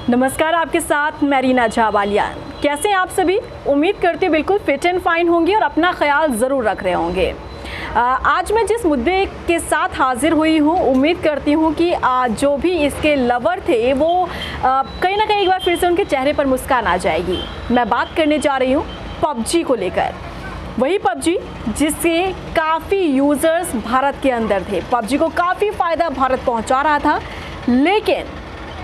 नमस्कार, आपके साथ मैं रीना झावालिया। कैसे हैं आप सभी? उम्मीद करती हूँ बिल्कुल फिट एंड फाइन होंगे और अपना ख्याल ज़रूर रख रहे होंगे। आज मैं जिस मुद्दे के साथ हाजिर हुई हूँ, उम्मीद करती हूँ कि जो भी इसके लवर थे वो कहीं ना कहीं एक बार फिर से उनके चेहरे पर मुस्कान आ जाएगी। मैं बात करने जा रही हूँ पबजी को लेकर। वही पबजी जिससे काफ़ी यूज़र्स भारत के अंदर थे, पबजी को काफ़ी फ़ायदा भारत पहुँचा रहा था, लेकिन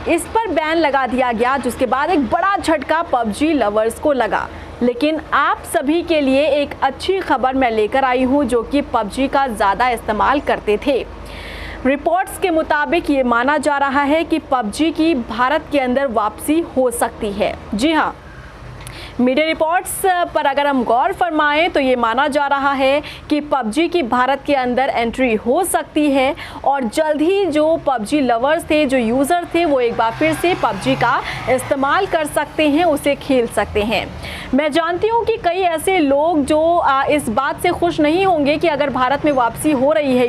इस पर बैन लगा दिया गया, जिसके बाद एक बड़ा झटका पबजी लवर्स को लगा। लेकिन आप सभी के लिए एक अच्छी खबर मैं लेकर आई हूं, जो कि पबजी का ज़्यादा इस्तेमाल करते थे। रिपोर्ट्स के मुताबिक ये माना जा रहा है कि पबजी की भारत के अंदर वापसी हो सकती है। जी हाँ, मीडिया रिपोर्ट्स पर अगर हम गौर फरमाएं तो ये माना जा रहा है कि पबजी की भारत के अंदर एंट्री हो सकती है और जल्द ही जो पबजी लवर्स थे, जो यूज़र थे, वो एक बार फिर से पबजी का इस्तेमाल कर सकते हैं, उसे खेल सकते हैं। मैं जानती हूँ कि कई ऐसे लोग जो इस बात से खुश नहीं होंगे कि अगर भारत में वापसी हो रही है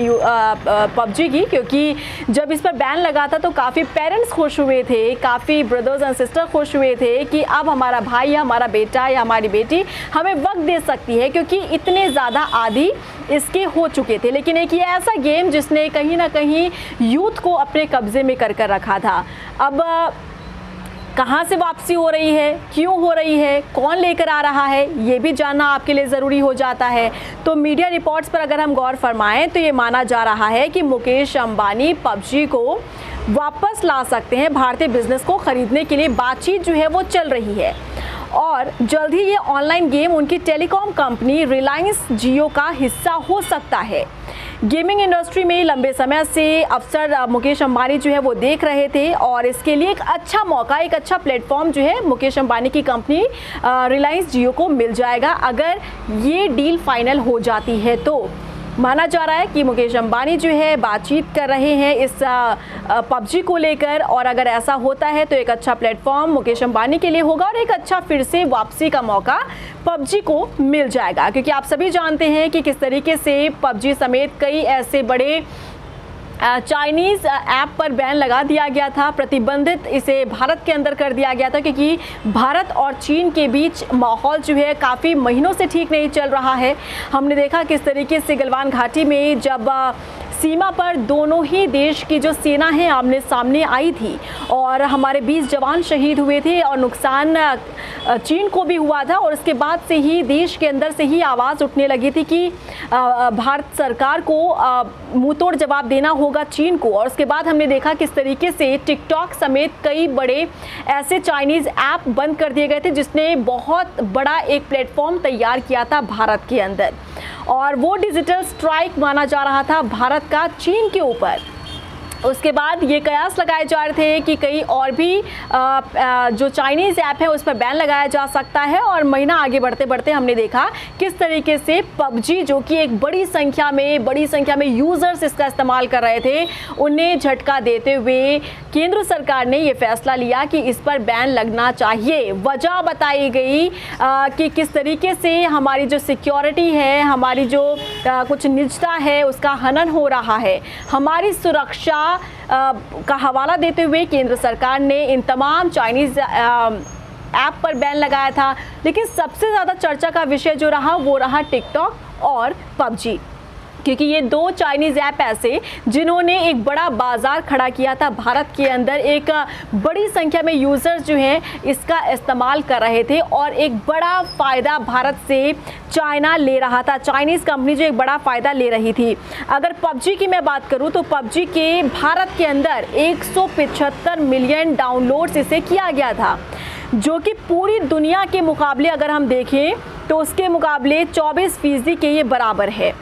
पबजी की, क्योंकि जब इस पर बैन लगा था तो काफ़ी पेरेंट्स खुश हुए थे, काफ़ी ब्रदर्स एंड सिस्टर खुश हुए थे कि अब हमारा भाई या हमारा बेटा या हमारी बेटी हमें वक्त दे सकती है, क्योंकि इतने ज़्यादा आदी इसके हो चुके थे। लेकिन एक ये ऐसा गेम जिसने कहीं ना कहीं यूथ को अपने कब्जे में कर रखा था। अब कहाँ से वापसी हो रही है, क्यों हो रही है, कौन लेकर आ रहा है, ये भी जानना आपके लिए ज़रूरी हो जाता है। तो मीडिया रिपोर्ट्स पर अगर हम गौर फरमाएं तो ये माना जा रहा है कि मुकेश अंबानी पबजी को वापस ला सकते हैं। भारतीय बिजनेस को खरीदने के लिए बातचीत जो है वो चल रही है और जल्द ही ये ऑनलाइन गेम उनकी टेलीकॉम कंपनी रिलायंस जियो का हिस्सा हो सकता है। गेमिंग इंडस्ट्री में लंबे समय से अवसर मुकेश अंबानी जो है वो देख रहे थे और इसके लिए एक अच्छा मौका, एक अच्छा प्लेटफॉर्म जो है मुकेश अंबानी की कंपनी रिलायंस जियो को मिल जाएगा अगर ये डील फाइनल हो जाती है। तो माना जा रहा है कि मुकेश अंबानी जो है बातचीत कर रहे हैं इस पबजी को लेकर, और अगर ऐसा होता है तो एक अच्छा प्लेटफॉर्म मुकेश अंबानी के लिए होगा और एक अच्छा फिर से वापसी का मौका पबजी को मिल जाएगा। क्योंकि आप सभी जानते हैं कि किस तरीके से पबजी समेत कई ऐसे बड़े चाइनीज़ ऐप पर बैन लगा दिया गया था, प्रतिबंधित इसे भारत के अंदर कर दिया गया था, क्योंकि भारत और चीन के बीच माहौल जो है काफ़ी महीनों से ठीक नहीं चल रहा है। हमने देखा किस तरीके से गलवान घाटी में जब सीमा पर दोनों ही देश की जो सेना है आमने सामने आई थी और हमारे 20 जवान शहीद हुए थे और नुकसान चीन को भी हुआ था, और उसके बाद से ही देश के अंदर से ही आवाज़ उठने लगी थी कि भारत सरकार को मुंहतोड़ जवाब देना होगा चीन को। और उसके बाद हमने देखा किस तरीके से टिकटॉक समेत कई बड़े ऐसे चाइनीज़ ऐप बंद कर दिए गए थे, जिसने बहुत बड़ा एक प्लेटफॉर्म तैयार किया था भारत के अंदर, और वो डिजिटल स्ट्राइक माना जा रहा था भारत का चीन के ऊपर। उसके बाद ये कयास लगाए जा रहे थे कि कई और भी जो चाइनीज़ ऐप है उस पर बैन लगाया जा सकता है, और महीना आगे बढ़ते बढ़ते हमने देखा किस तरीके से पबजी, जो कि एक बड़ी संख्या में यूज़र्स इसका इस्तेमाल कर रहे थे, उन्हें झटका देते हुए केंद्र सरकार ने ये फैसला लिया कि इस पर बैन लगना चाहिए। वजह बताई गई कि किस तरीके से हमारी जो सिक्योरिटी है, हमारी जो कुछ निजता है, उसका हनन हो रहा है। हमारी सुरक्षा का हवाला देते हुए केंद्र सरकार ने इन तमाम चाइनीज़ ऐप पर बैन लगाया था। लेकिन सबसे ज़्यादा चर्चा का विषय जो रहा वो रहा टिकटॉक और पबजी, क्योंकि ये दो चाइनीज़ ऐप ऐसे जिन्होंने एक बड़ा बाज़ार खड़ा किया था भारत के अंदर। एक बड़ी संख्या में यूज़र्स जो हैं इसका इस्तेमाल कर रहे थे और एक बड़ा फ़ायदा भारत से चाइना ले रहा था, चाइनीज़ कंपनी जो एक बड़ा फ़ायदा ले रही थी। अगर पबजी की मैं बात करूं तो पबजी के भारत के अंदर 175 मिलियन डाउनलोड्स इसे किया गया था, जो कि पूरी दुनिया के मुकाबले अगर हम देखें तो उसके मुकाबले 24% के ये बराबर है।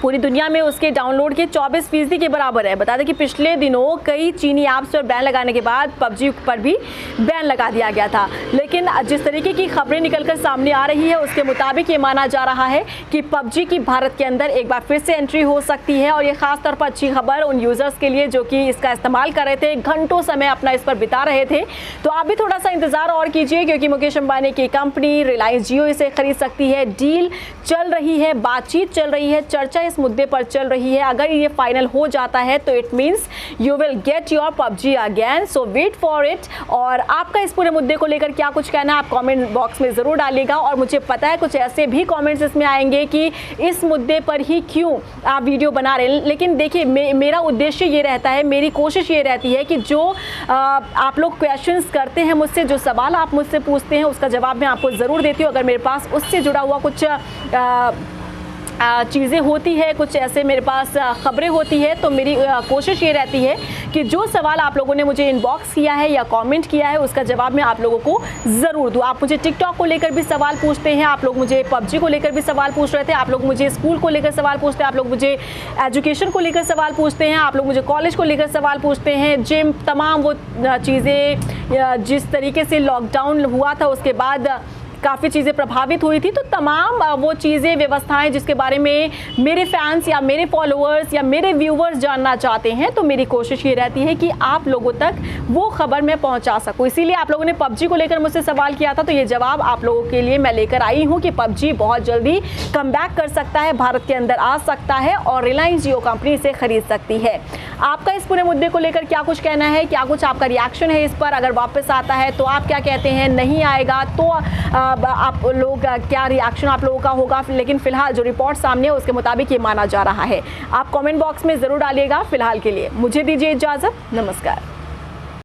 पूरी दुनिया में उसके डाउनलोड के 24% के बराबर है। बता दें कि पिछले दिनों कई चीनी ऐप्स पर बैन लगाने के बाद पबजी पर भी बैन लगा दिया गया था। लेकिन जिस तरीके की खबरें निकलकर सामने आ रही है उसके मुताबिक ये माना जा रहा है कि पबजी की भारत के अंदर एक बार फिर से एंट्री हो सकती है, और ये खास तौर पर अच्छी खबर उन यूज़र्स के लिए जो कि इसका इस्तेमाल कर रहे थे, घंटों समय अपना इस पर बिता रहे थे। तो आप भी थोड़ा सा इंतज़ार और कीजिए, क्योंकि मुकेश अंबानी की कंपनी रिलायंस जियो इसे खरीद सकती है। डील चल रही है, बातचीत चल रही है, चर्चा इस मुद्दे पर चल रही है। अगर ये फाइनल हो जाता है तो it means you will get your PUBG again, so wait for it. और आपका इस पूरे मुद्दे को लेकर क्या कुछ कहना है आप कमेंट बॉक्स में ज़रूर डालिएगा। और मुझे पता है कुछ ऐसे भी कमेंट्स इसमें आएंगे कि इस मुद्दे पर ही क्यों आप वीडियो बना रहे हैं, लेकिन देखिए मेरा उद्देश्य ये रहता है, मेरी कोशिश ये रहती है कि जो आप लोग क्वेश्चंस करते हैं मुझसे, जो सवाल आप मुझसे पूछते हैं उसका जवाब मैं आपको ज़रूर देती हूँ। अगर मेरे पास उससे जुड़ा हुआ कुछ चीज़ें होती है, कुछ ऐसे मेरे पास ख़बरें होती है, तो मेरी कोशिश ये रहती है कि जो सवाल आप लोगों ने मुझे इनबॉक्स किया है या कमेंट किया है उसका जवाब मैं आप लोगों को ज़रूर दूँ। आप मुझे टिकटॉक को लेकर भी सवाल पूछते हैं, आप लोग मुझे PUBG को लेकर भी सवाल पूछ रहे थे, आप लोग मुझे स्कूल को लेकर सवाल पूछते हैं, आप लोग मुझे एजुकेशन को लेकर सवाल पूछते हैं, आप लोग मुझे कॉलेज को लेकर सवाल पूछते हैं, जिम, तमाम वो चीज़ें जिस तरीके से लॉकडाउन हुआ था उसके बाद काफ़ी चीज़ें प्रभावित हुई थी, तो तमाम वो चीज़ें, व्यवस्थाएं जिसके बारे में मेरे फैंस या मेरे फॉलोअर्स या मेरे व्यूवर्स जानना चाहते हैं, तो मेरी कोशिश ये रहती है कि आप लोगों तक वो खबर मैं पहुंचा सकूं। इसीलिए आप लोगों ने PUBG को लेकर मुझसे सवाल किया था, तो ये जवाब आप लोगों के लिए मैं लेकर आई हूँ कि PUBG बहुत जल्दी कमबैक कर सकता है, भारत के अंदर आ सकता है और रिलायंस जियो कंपनी इसे खरीद सकती है। आपका इस पूरे मुद्दे को लेकर क्या कुछ कहना है, क्या कुछ आपका रिएक्शन है इस पर? अगर वापस आता है तो आप क्या कहते हैं, नहीं आएगा तो आप लोग क्या रिएक्शन आप लोगों का होगा? लेकिन फिलहाल जो रिपोर्ट सामने है उसके मुताबिक ये माना जा रहा है। आप कमेंट बॉक्स में ज़रूर डालिएगा। फिलहाल के लिए मुझे दीजिए इजाज़त, नमस्कार।